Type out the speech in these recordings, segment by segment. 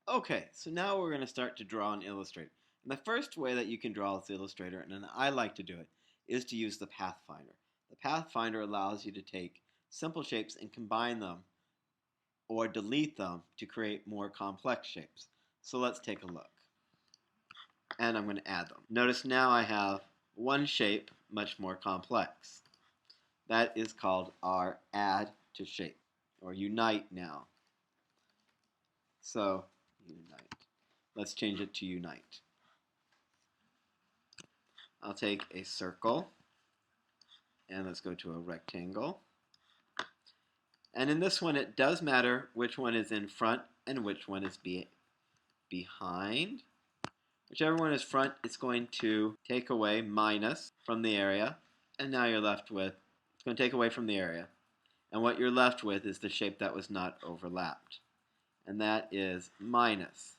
Okay, so now we're going to start to draw in Illustrator. And the first way that you can draw with Illustrator, and I like to do it, is to use the Pathfinder. The Pathfinder allows you to take simple shapes and combine them or delete them to create more complex shapes. So let's take a look. And I'm going to add them. Notice now I have one shape much more complex. That is called our add to shape, or unite now. So, unite. Let's change it to unite. I'll take a circle, and let's go to a rectangle. And in this one, it does matter which one is in front and which one is behind. Whichever one is front, it's going to take away minus from the area, and now you're left with, it's going to take away from the area. And what you're left with is the shape that was not overlapped. And that is minus.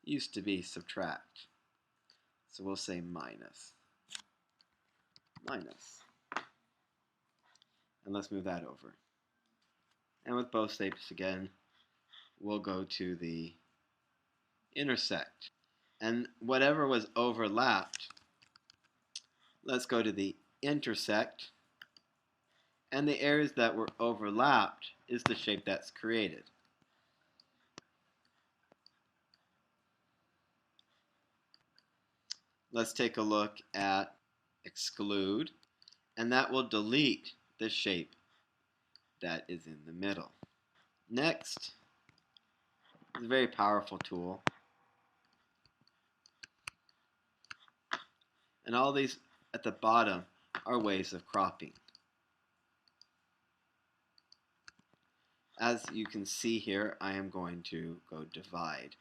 Used to be subtract. So we'll say minus. Minus. And let's move that over. And with both shapes again, we'll go to the intersect. And whatever was overlapped, let's go to the intersect. And the areas that were overlapped is the shape that's created. Let's take a look at exclude, and that will delete the shape that is in the middle. Next is a very powerful tool. And all these at the bottom are ways of cropping. As you can see here, I am going to go divide.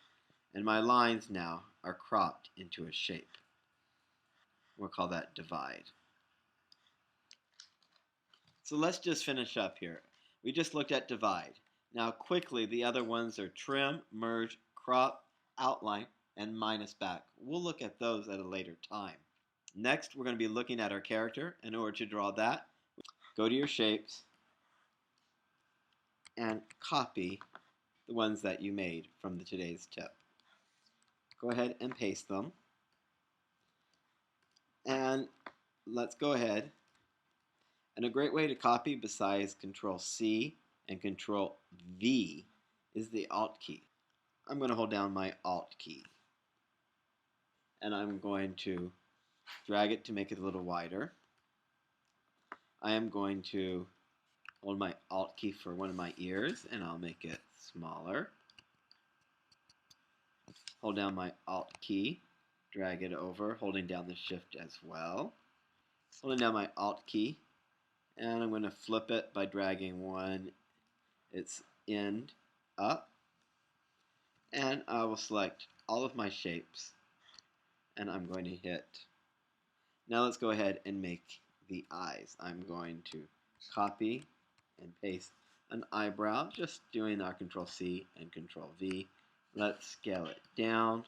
And my lines now are cropped into a shape. We'll call that divide. So let's just finish up here. We just looked at divide. Now quickly, the other ones are trim, merge, crop, outline, and minus back. We'll look at those at a later time. Next, we're going to be looking at our character. In order to draw that, go to your shapes and copy the ones that you made from today's tip. Go ahead and paste them. And let's go ahead. And a great way to copy besides Control C and Control V is the Alt key. I'm going to hold down my Alt key. And I'm going to drag it to make it a little wider. I am going to hold my Alt key for one of my ears, and I'll make it smaller. Hold down my Alt key, drag it over, holding down the Shift as well. Holding down my Alt key, and I'm going to flip it by dragging its end up. And I will select all of my shapes, and I'm going to hit. Now let's go ahead and make the eyes. I'm going to copy and paste an eyebrow, just doing our Control C and Control V. Let's scale it down,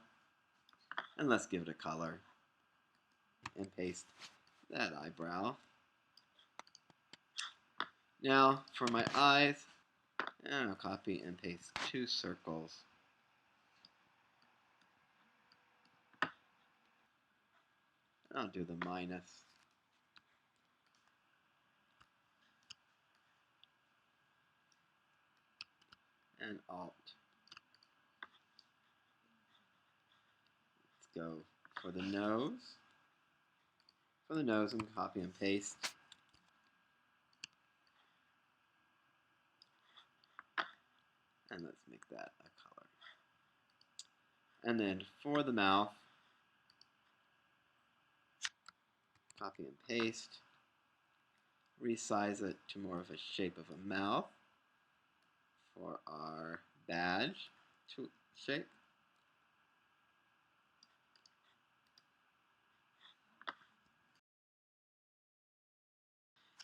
and let's give it a color, and paste that eyebrow. Now for my eyes, and I'll copy and paste 2 circles. I'll do the minus. And Alt. Let's go for the nose. For the nose, I'm copy and paste. And let's make that a color. And then for the mouth, copy and paste. Resize it to more of a shape of a mouth for our badge shape.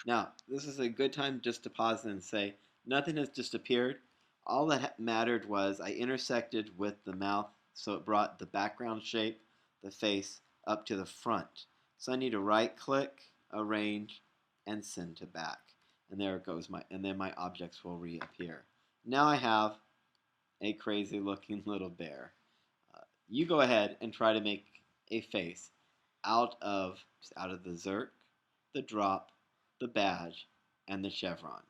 Now, this is a good time just to pause and say, nothing has disappeared. All that mattered was I intersected with the mouth, so it brought the background shape, the face, up to the front. So I need to right-click, arrange, and send to back. And there it goes, and then my objects will reappear. Now I have a crazy looking little bear. You go ahead and try to make a face out of the Zerk, the drop, the badge, and the chevron.